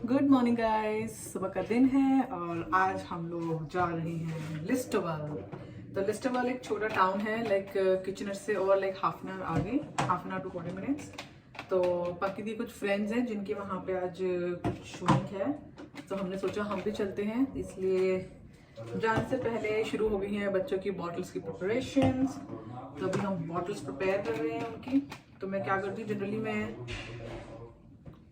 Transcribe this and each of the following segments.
Good morning guys, सुबह का दिन है और आज हम लोग जा रहे हैं लिस्टोवल। तो लिस्टोवल एक छोटा टाउन है, लाइक किचनर से और लाइक हाफ एन आवर आगे, half an hour to 40 minutes. तो बाकी भी कुछ फ्रेंड्स हैं जिनके वहाँ पे आज कुछ शूटिंग है, तो हमने सोचा हम भी चलते हैं। इसलिए जाने से पहले शुरू हो गई हैं बच्चों की बॉटल्स की प्रिपरेशंस। तो अभी हम बॉटल्स प्रिपेयर कर रहे हैं उनकी। तो मैं क्या करती हूँ, जनरली मैं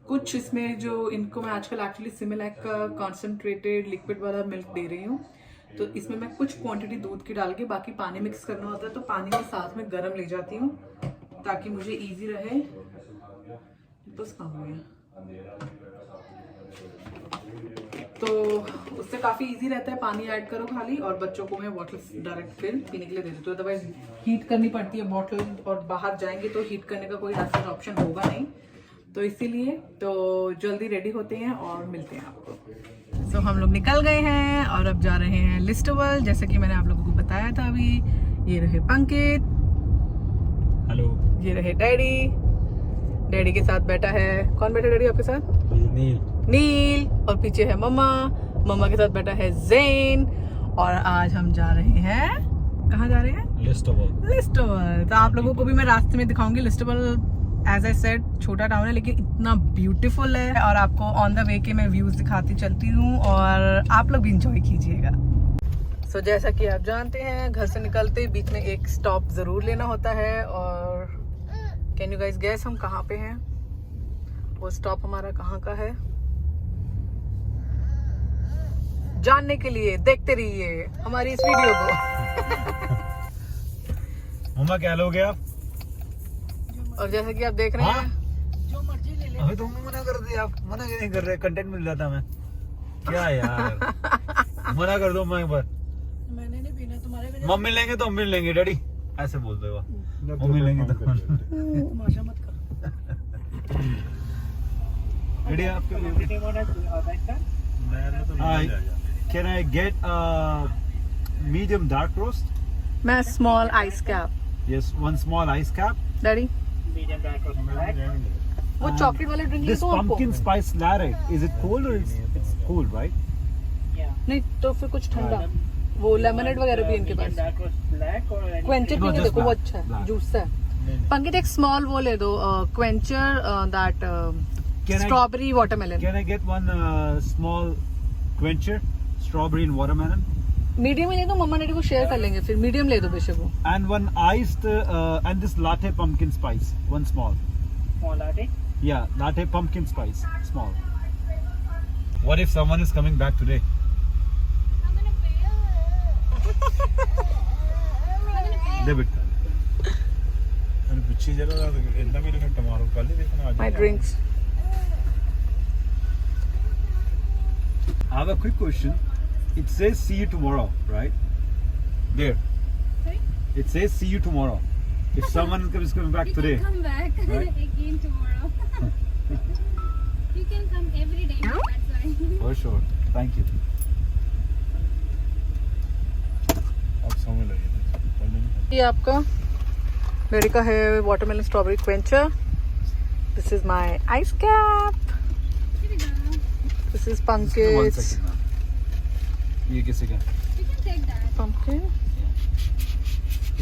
कुछ इसमें जो इनको मैं आजकल एक्चुअली सिमिलैक का कॉन्सेंट्रेटेड लिक्विड वाला मिल्क दे रही हूँ। तो इसमें मैं कुछ क्वांटिटी दूध की डाल के बाकी पानी मिक्स करना होता है, तो पानी के साथ में गर्म ले जाती हूँ ताकि मुझे इजी रहे। बस काम हो गया, तो उससे काफ़ी इजी रहता है। पानी ऐड करो खाली, और बच्चों को मैं बॉटल्स डायरेक्ट फिर पीने के लिए दे देती हूँ। अदरवाइज हीट करनी पड़ती है बॉटल, और बाहर जाएंगे तो हीट करने का कोई ऐसा ऑप्शन होगा नहीं। तो इसीलिए तो जल्दी रेडी होते हैं और मिलते हैं आपको। सो हम लोग निकल गए हैं और अब जा रहे हैं लिस्टोवल, जैसे कि मैंने आप लोगों को बताया था। अभी ये रहे पंकित, हेलो, ये रहे डैडी। डैडी के साथ बैठा है, कौन बैठा डैडी आपके साथ? नील। और पीछे है मम्मा, मम्मा के साथ बैठा है ज़ेन। और आज हम जा रहे हैं, कहाँ जा रहे हैं? लिस्टोवल। तो आप लोगों को भी मैं रास्ते में दिखाऊंगी। लिस्टोवल एज आई सेड छोटा टाउन है, लेकिन इतना ब्यूटीफुल है, और आपको ऑन द वे के मैं व्यूज दिखाती चलती हूँ और आप लोग भी इंजॉय कीजिएगा। सो जैसा कि आप जानते हैं, घर से निकलते बीच में एक स्टॉप जरूर लेना होता है। और कैन यू गाइस गेस हम कहाँ पे हैं? वो स्टॉप हमारा कहाँ का है, जानने के लिए देखते रहिए हमारी इस वीडियो को। मम्मा क्या लोगे आप? और जैसे कि आप देख रहे हैं, जो मर्जी ले ले। अभी तुम मना कर दिया, आप मना क्यों नहीं कर रहे? कंटेंट मिल जाता मैं क्या यार। मना कर दो, मैं एक बार। मैंने नहीं पीना, तुम्हारे मम्मी लेंगे तो हम भी लेंगे। डैडी ऐसे बोल दो, मम्मी लेंगे तो तमाशा मत करो। डैडी आपके can I get medium dark roast? मैं small ice cap. Yes, one small ice cap. Daddy वो चॉकलेट वाले drink This pumpkin spice latte, is it cold or it's cool, right? नहीं तो फिर कुछ ठंडा, वो लेमनेड वगैरह भी इनके पास। क्वेंचर पीने देखो, वो अच्छा है, जूस है। पंकित एक स्मॉल वो ले दो, quencher that strawberry watermelon. Can I get one small quencher, strawberry and watermelon? Medium ही ले दो, मम्मा डैडी को शेयर कर लेंगे फिर। मीडियम ले दो बेशक वो। And one iced and this latte pumpkin spice, one small. Small latte? Yeah, latte pumpkin spice, small. What if someone is coming back today? Debit card. And pichhe jagah inna mere ne tomorrow kal hi dekhna aaj. My drinks. I have a quick question. It says see you tomorrow, right? There. Sorry? It says see you tomorrow. If someone is coming back You today. can come back Right? again tomorrow. You can come every day. That's why. For sure. Thank you. अब समय लगेगा। ये आपका daddy का है watermelon strawberry Quencher. This is my ice cap. Here we go. This is One Pankit second, ma'am. ये किसी का? You can take that. pumpkin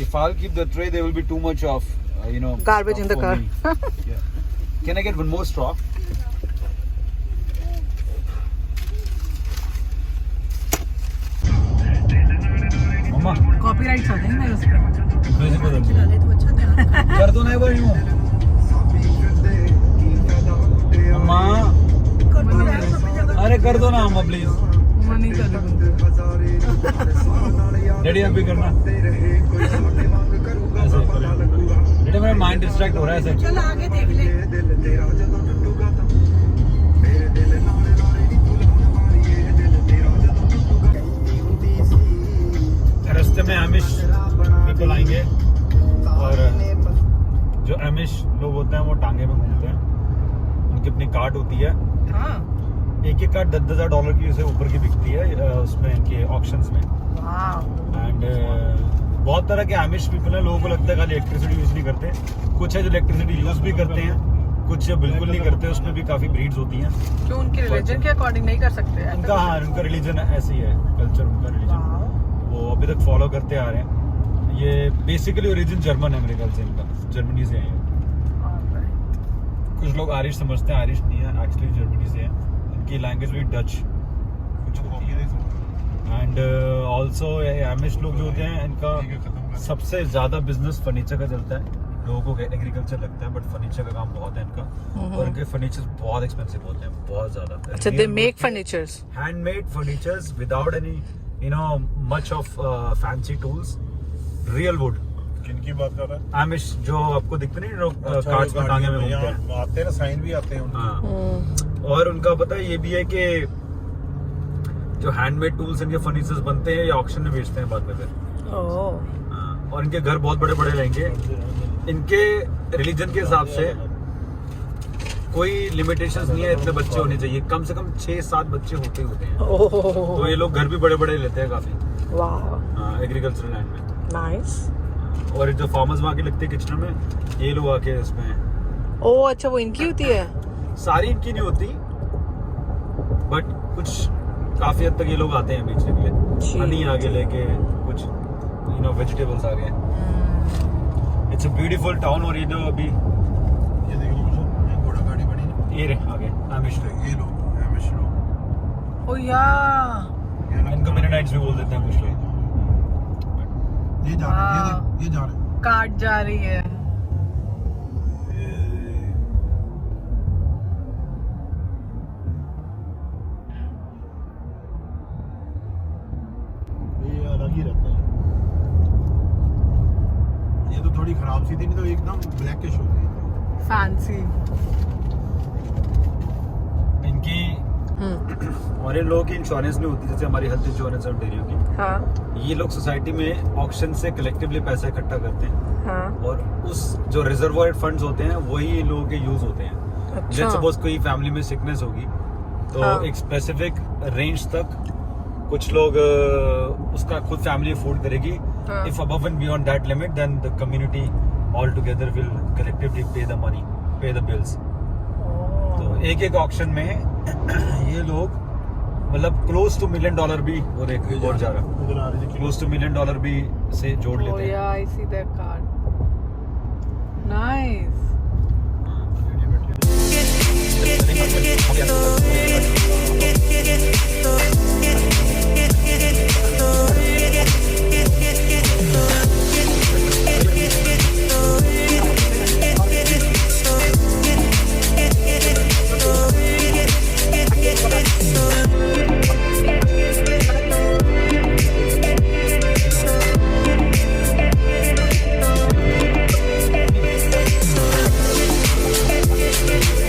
If I'll keep the tray, there will be too much of garbage in the stuff car. for me. Yeah. Can I get one more straw? Mamma copyright आ जाएंगे उस पर। वैसे बदल चला ले तो अच्छा था। कर दो ना एक बार यूं। मम्मा अरे कर दो ना मम्मा प्लीज। मम्मा नहीं कर रही। डैडी आप भी करना ऐसे। डैडी मेरा माइंड डिस्ट्रैक्ट हो रहा है ऐसे। चल आगे देख ले। रास्ते में एमिश पीपल आएंगे, और जो एमिश लोग होते हैं वो टांगे में घूमते हैं। उनकी अपनी कार्ट होती है। हाँ। एक कार्ट $10,000 की से ऊपर की बिकती है उसमें, इनके ऑक्शंस में। एंड बहुत तरह के एमिश पीपल हैं। लोगों को लगता है खाली इलेक्ट्रिसिटी यूज नहीं करते, कुछ है जो इलेक्ट्रिसिटी यूज भी करते हैं। कुछ बिल्कुल नहीं करते, उसमें भी काफी ब्रीड्स होती हैं। क्यों उनके रिलीजन के अकॉर्डिंग नहीं कर सकते? ऐसा उनका, हाँ, उनका रिलीजन ऐसे ही है, कल्चर उनका रिलीजन Wow. वो अभी तक फॉलो करते आ रहे हैं। ये बेसिकली ओरिजिन जर्मन है मेरे ख्याल से, इनका जर्मनी से है ये। Alright. कुछ लोग आयरिश समझते हैं, आयरिश नहीं है, एक्चुअली जर्मनी से है। इनकी लैंग्वेज भी डच कुछ होती है। एंड ऑल्सो एमिश लोग जो होते हैं, इनका सबसे ज्यादा बिजनेस फर्नीचर का चलता है। लोगों को एग्रीकल्चर लगता है बट फर्नीचर का काम बहुत है इनका, और इनके फर्नीचर बहुत एक्सपेंसिव होते हैं, बहुत ज्यादा। अच्छा, they make furnitures. Handmade furnitures without any much of fancy tools, real would. किनकी बात कर रहा है? आमिश जो आपको दिखते नहीं, लोग अच्छा, कार्ड्स में टांगे में यहाँ घूमते हैं। आते हैं ना, साइन भी आते हैं उनके। हाँ। और उनका पता है ये भी है कि जो हैंडमेड टूल्स इनके फर्नीचर्स बनते हैं, ये ऑक्शन में बेचते हैं बाद में फिर। हाँ, और इनके घर बहुत बड़े बड़े रहेंगे। इनके रिलीजन के हिसाब से कोई लिमिटेशंस नहीं है, इतने बच्चे होने चाहिए, कम से कम 6-7 बच्चे होते हैं। तो ये लोग घर भी बड़े बड़े लेते हैं काफी। वाह, एग्रीकल्चरल लैंड में नाइस। और जो फार्मर्स वहाँ के लगते हैं किचन में, ये लोग आके इसमें। ओह अच्छा, वो इनकी होती है? सारी इनकी नहीं होती, बट कुछ काफी हद तक ये लोग आते हैं बेचने के लिए। हनी आगे लेके, कुछ वेजिटेबल्स आ गए। It's a beautiful town. और ये जो अभी ये देख लो, ये घोड़ा गाड़ी बड़ी ना, ये रहे आगे आमिश लोग, ये लोग एमिश लोग। ओह या, इनको मेनाइट्स भी बोल देते हैं कुछ लोग। ये जा रहे हैं, ये देख, ये जा रहे हैं। काट जा रही है। ये अलग ही रहता है। ये तो थोड़ी खराब सी थी, नहीं तो एकदम ब्लैकिश हो गई। फैंसी। इनकी और इन लोगों की इंश्योरेंस नहीं होती, जैसे हमारी हेल्थ इंश्योरेंस और डेयरियों की। हाँ ये लोग सोसाइटी में ऑक्शन से कलेक्टिवली पैसा इकट्ठा करते हैं, हाँ। और उस जो रिजर्वॉयर्ड फंड्स होते हैं वही इन लोगों के यूज होते हैं। अच्छा। लेट्स सपोज कोई फैमिली में सिकनेस होगी, तो हाँ। एक स्पेसिफिक रेंज तक कुछ लोग उसका खुद फैमिली अफोर्ड करेगी। हाँ। If above and beyond that limit, then the community all together will collectively pay the money, pay the bills. तो एक एक ऑक्शन में ये लोग मतलब क्लोज टू $1 मिलियन भी, और एक और जा रहा उधर आ रही थी। क्लोज टू $1 मिलियन भी से जोड़ Oh लेते हैं। yeah, I see that card. Nice.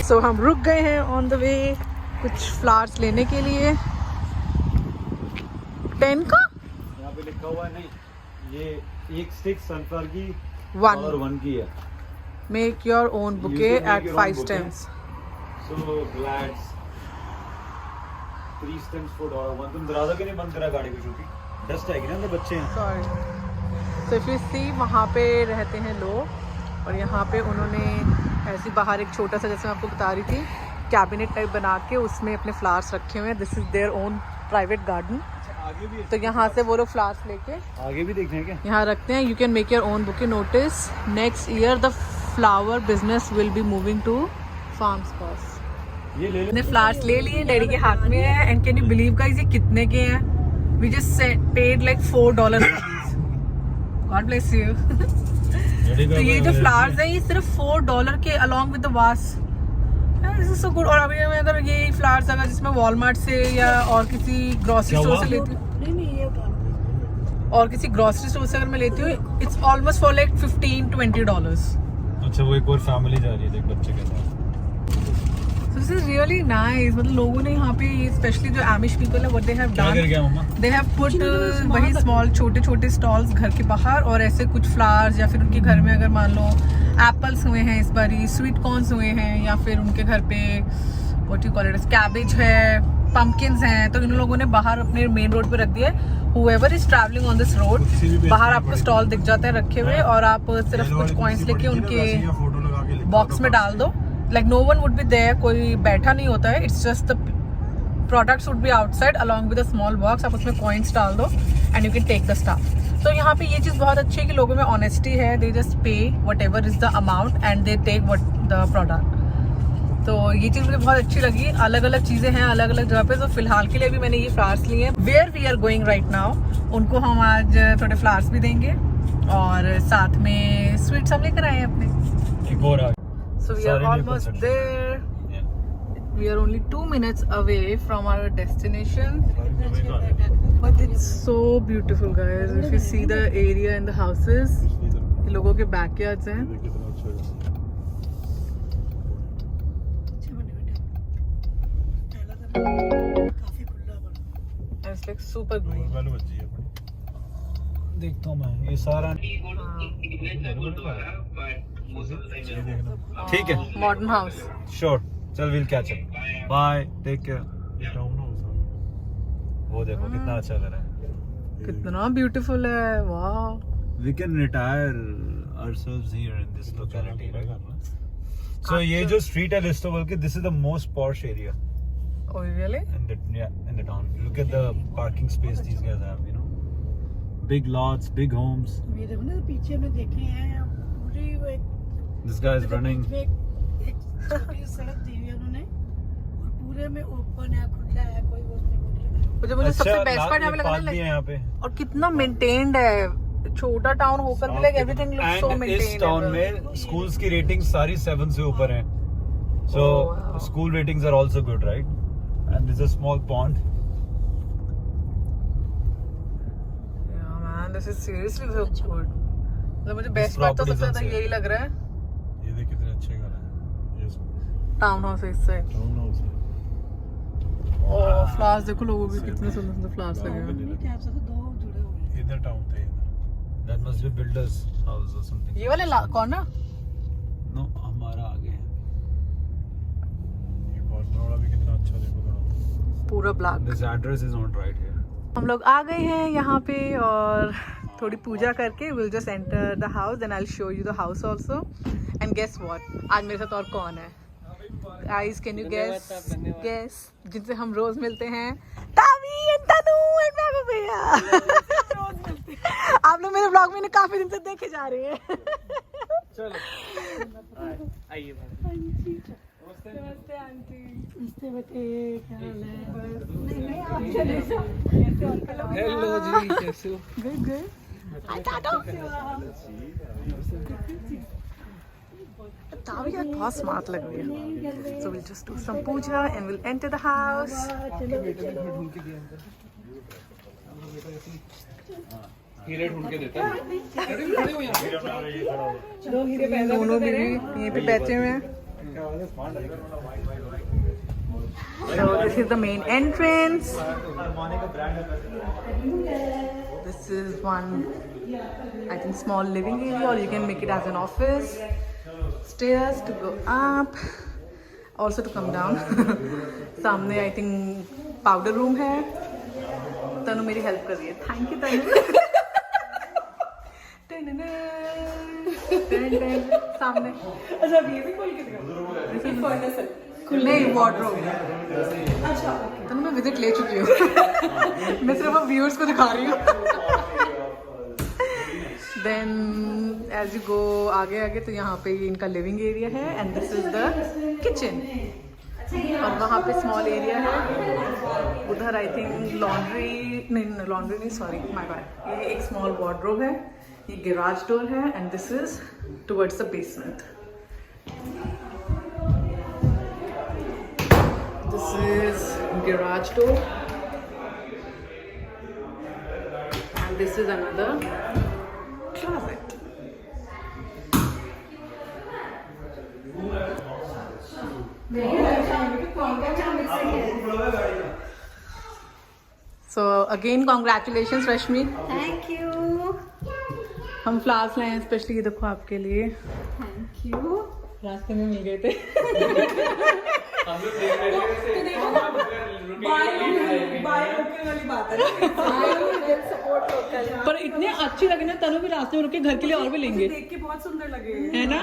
So हम रुक गए हैं ऑन द वे कुछ फ्लावर्स लेने के लिए। 10 का यहाँ पे लिखा हुआ है, नहीं, ये एक स्टिक सनफ्लावर की One. और 1 की है। Make your own bouquet You can make at your 5 own bouquet. stems. So glad 3 stems for $1। तुम दरवाजा क्यों नहीं बंद करा गाड़ी को, क्योंकि डस्ट आएगी ना, अंदर बच्चे हैं। Sorry. So if you see, वहाँ पे रहते हैं लोग, और यहाँ पे उन्होंने ऐसी बाहर एक छोटा सा, जैसे मैं आपको बता रही थी, कैबिनेट टाइप बना के उसमें अपने फ्लावर्स रखे हुए हैं। This is their own private garden. आगे भी तो यहाँ से वो लोग फ्लावर्स लेके आगे भी देखते हैं क्या? यहाँ रखते हैं। You can make your own bouquet. Notice next year the flower business will be moving to farms pass. ये ले हमने फ्लावर्स ले लिए, डैडी के हाथ में है। And can you believe guys, ये कितने के हैं? We just paid like $4। God bless you. तो ये जो फ्लावर्स है, ये सिर्फ $4 के, along with the vase. This is so good. और अभी मैं अगर ये फ्लावर्स अगर जिसमें वॉलमार्ट से या और किसी ग्रोसरी स्टोर से लेती हूँ, और किसी ग्रोसरी स्टोर से अगर मैं लेती हूँ, इट्स ऑलमोस्ट फॉर लाइक $15-20। अच्छा, वो एक और फैमिली जा रही है देख बच्चे के साथ। This is really nice. मतलब लोगों ने यहाँ पे, स्पेशली जो एमिश पीपल है, व्हाट दे हैव क्या कर डन, गया मम्मा? दे हैव पुट वही स्मॉल छोटे छोटे स्टॉल्स घर के बाहर, और ऐसे कुछ फ्लावर्स, या फिर उनके घर में अगर मान लो एप्पल्स हुए हैं इस बारी, स्वीट कॉर्न्स हुए हैं, या फिर उनके घर पे what you call it, cabbage है, पम्पकिन्स हैं, तो इन लोगों ने बाहर अपने मेन रोड पे रख दिया है। whoever is traveling on this road, बाहर आपको स्टॉल दिख जाते हैं रखे हुए, और आप सिर्फ कुछ कॉइन्स लेके उनके बॉक्स में डाल दो। Like no one would be there, कोई बैठा नहीं होता है. It's just the products would be outside along with a small box. आप उसमें कॉइन्स डाल दो and you can take the stuff. तो यहाँ पे ये चीज़ बहुत अच्छी है कि लोगों में ऑनेस्टी है. They just pay whatever is the amount and they take what the product. तो ये चीज़ मुझे बहुत अच्छी लगी. अलग अलग चीज़ें हैं अलग अलग जगह पे. तो फिलहाल के लिए भी मैंने ये फ्लावर्स लिए हैं. Where we are going right now, उनको हम आज थोड़े फ्लावर्स भी देंगे और साथ में स्वीट्स हम लेकर आए हैं अपने. एक और आ So we are almost there. We are only 2 minutes away from our destination. But it's so beautiful, guys. If you see the area and the houses, ये लोगों के backyards हैं. And it's like super green. देखता हूँ मैं ये सारा. ठीक है. Modern house. Sure. चल we'll catch up. Bye. Take care. वो देखो कितना अच्छा घर है. कितना beautiful है. Wow. We can retire ourselves here in this locality. So ये जो street है Listowel की, this is the most posh area Oh, really? in the town. Look at the parking space these guys have, you know. Big lots, big homes. ये देखो ना पीछे हमने देखे हैं पूरी वो एक This guy is running. एक छोटी सड़क दी हुई है उन्होंने और पूरे में ओपन है, खुला है, कोई वो नहीं. मुझे सबसे बेस्ट पार्ट यहाँ पे लगा ना यहाँ पे. और कितना मेंटेन्ड है. छोटा टाउन होकर भी like everything looks so And maintained. इस टाउन में schools की ratings सारी 7 से ऊपर हैं. So wow. school ratings are also good, right? And there's a small pond. Yeah, man, this is seriously so good. मतलब मुझे बेस्ट पार्ट तो सबसे ज्यादा यही लग रहा है. ये देख कितने अच्छे घर हैं. ये टाउन हाउस है इससे. टाउन हाउस है. और फ्लावर्स देखो, लोगों के कितने सुंदर सुंदर फ्लावर्स लगे हैं. उन्हीं के आपसे तो दो जुड़े हुए हैं. इधर टाउन थे. That must be builder's house or something. ये वाले कौन ना? No, हमारा आगे है. ये कॉर्नर वाला भी कितना अच्छा देखो थोड़ा. पूरा black. This address is not right here. हम लोग आ गए हैं यहाँ पे और थोड़ी पूजा करके we'll just enter the house and I'll show you the house also. And guess what? आज मेरे साथ और कौन है? Guys, can you guess? जिनसे हम रोज मिलते हैं. तावी and तनु and मैं भैया. आप लोग मेरे ब्लॉग में इन्हें काफी दिन से देखे जा रहे हैं. आइए नमस्ते आंटी. नमस्ते बेटे, क्या हाल है? हेलो जी, कैसे हो? Good, good. तावी यार बहुत स्मार्ट लग रही है. So we'll just do some puja and we'll enter the house. हीरे ढूंढ के देता है. खड़े हो यहाँ. दोनों बीवी यहीं पे बैठे हुए हैं. So this is the main entrance. This is one, I think, small living area, or you can make it as an office. Stairs to go up, also to come down. सामने I think powder room है. तनु मेरी help कर रही है. Thank you तनु. सामने. अच्छा ये भी खोल के दिखा. नहीं, वार्डरोब. अच्छा, तनु मैं विजिट ले चुकी हूँ. मैं सिर्फ अब व्यूअर्स को दिखा रही हूँ. Then as you go आगे तो यहाँ पे इनका लिविंग एरिया है and this is the kitchen. और वहाँ पे स्मॉल एरिया है. उधर आई थिंक लॉन्ड्री नहीं, सॉरी माय बैड. ये एक स्मॉल वार्डरोब है. ये गैराज डोर है and this is towards the basement. This is garage door and this is another closet. So again congratulations Rashmi. Thank you. हम flowers लाए हैं specially, ये देखो आपके लिए. Thank you. रास्ते में मिल गए थे. बाय वाली बात है. पर इतने अच्छे लगे ना, तनु भी रास्ते में रुके, घर के लिए और भी लेंगे। देख के बहुत सुंदर लगे है ना,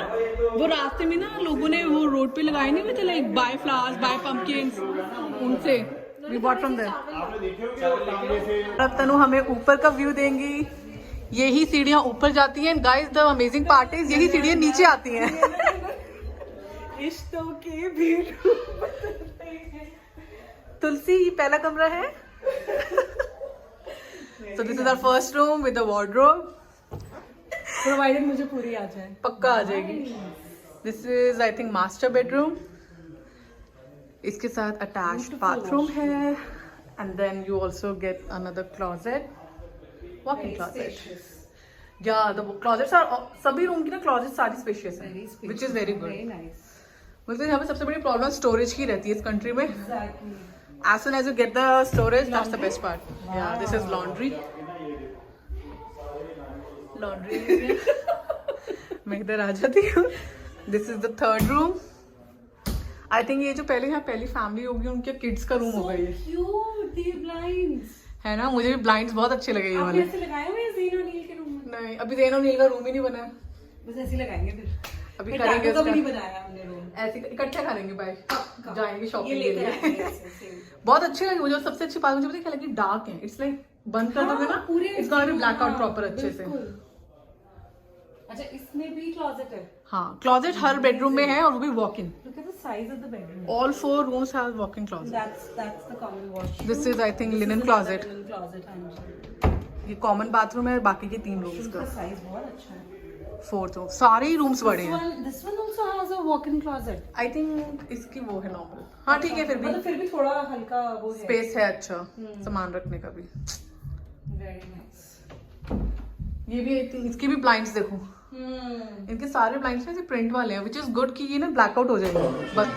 वो रास्ते में ना लोगों ने वो रोड पे लगाए नहीं हुए थे, लाइक बाय फ्लावर्स, बाय पम्पकिंस, उनसे वी बॉट फ्रॉम देयर। अब तनु हमें ऊपर का व्यू देंगी। यही सीढ़ियाँ ऊपर जाती हैं guys, the amazing part is यही सीढ़ियाँ नीचे आती हैं। रिश्तों के भीड़। तुलसी, ये पहला कमरा है। So this is our first room with a wardrobe. Provided मुझे पूरी आ जाए। पक्का आ जाएगी। This is I think master bedroom. इसके साथ attached bathroom है, and then you also get another closet, walk-in closet. Yeah, the closets are सभी room की ना closet सारी spacious है, which is very good. मतलब यहाँ पे सबसे बड़ी प्रॉब्लम स्टोरेज की रहती है इस कंट्री में। As soon as you get the storage, that's the best part. Yeah, this is laundry. Laundry. मैं इधर आ जाती हूँ। This is the third room. I think ये जो पहले यहाँ पहली फैमिली होगी उनके किड्स का रूम होगा ये। Cute, the blinds. है ना, मुझे भी ब्लाइंड्स बहुत अच्छे लगे ये आपने वाले। ऐसे लगाए हुए हैं ज़ीन और नील के रूम में? नहीं, अभी ज़ेन और नील का रूम ही नहीं बना है। बस ऐसे ही लगाएंगे फिर। अभी फिर करेंगे टाटू का भी उसका। नहीं बनाया हमने रूम। ऐसे इकट्ठे करेंगे भाई, जाएंगे ये शॉपिंग के लेकर लिए। आएंगे ऐसे, same। बहुत अच्छी लगी मुझे, और सबसे अच्छी बात मुझे पता है क्या लगी, डार्क है। इट्स लाइक बंद कर दोगे ना, पूरे it's gonna be black out proper अच्छे से। बिल्कुल। अच्छा, इसमें भी क्लोजेट है। हाँ, क्लोजेट हर बेडरूम में है और वो भी walk in. Look at the size of the bedroom. All 4 rooms have walk-in closet. That's the common washroom. This is I think linen closet. Linen closet, हाँ जी। ये कॉमन बाथरूम है, बाकी के 3 रूम्स इसका का। साइज बहुत अच्छा है। 4th रूम, सारे ही रूम्स बड़े हैं। This one also has a walk-in closet. I think इसकी वो है नॉर्मल। हाँ ठीक है, फिर भी मतलब फिर भी थोड़ा हल्का वो है। स्पेस है अच्छा सामान रखने का भी। Very nice. ये भी I think इसकी भी ब्लाइंड्स देखो, इनके सारे ब्लाइंड्स में से प्रिंट वाले हैं, विच इज गुड कि ये ना ब्लैकआउट हो जाएंगे। बट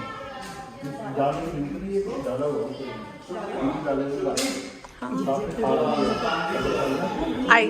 आई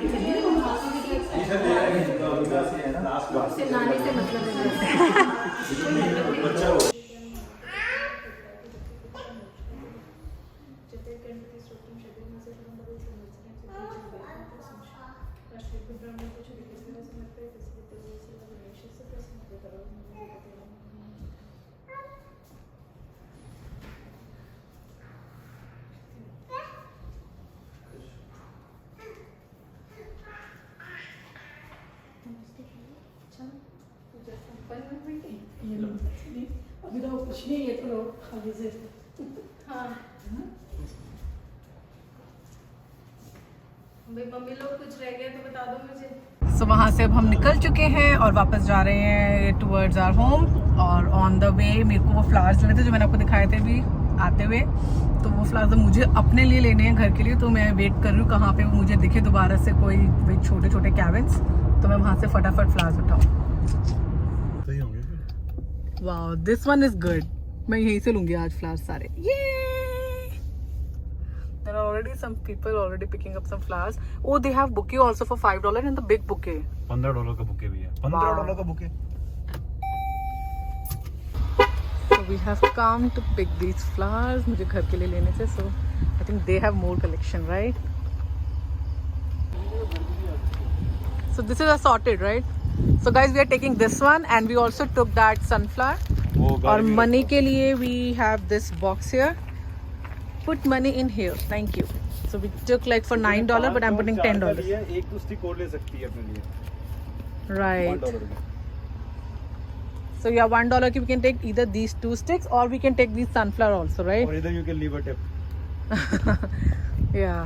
अभी तो कुछ नहीं, ये तो लो खाली से। हाँ। भाई मम्मी लोग कुछ रह गए तो बता दो मुझे। सो वहाँ से अब हम निकल चुके हैं और वापस जा रहे हैं टुवर्ड्स आवर होम। और ऑन द वे मेरे को वो फ्लावर्स लेने थे जो मैंने आपको दिखाए थे भी आते हुए, तो वो फ्लावर्स मुझे अपने लिए लेने हैं घर के लिए। तो मैं वेट कर रही हूँ कहाँ पे वो मुझे दिखे दोबारा से कोई वही छोटे छोटे कैबिन्स, तो मैं वहाँ से फटाफट फ्लावर्स उठाऊँ। सही होंगे फिर। Wow, this one is good. मैं यहीं से लूंगी आज फ्लावर्स सारे। There are already some people already picking up some flowers. Oh, they have bouquet also for $5 and the big bouquet. $15 का बुके भी है। $15 का bouquet. So we have come to pick these flowers. मुझे घर के लिए लेने थे, so I think they have more collection, right? So this is assorted, right? So guys, we are taking this one and we also took that sunflower. और money के लिए we have this box here. Put money in here. Thank you. So we took like for $9, but I'm putting $10. एक तो stick और ले सकती है अपने लिए। Right. $1 का। So yeah, $1 ki we can take either these 2 sticks or we can take these sunflower also, right? Or either you can leave a tip. Yeah.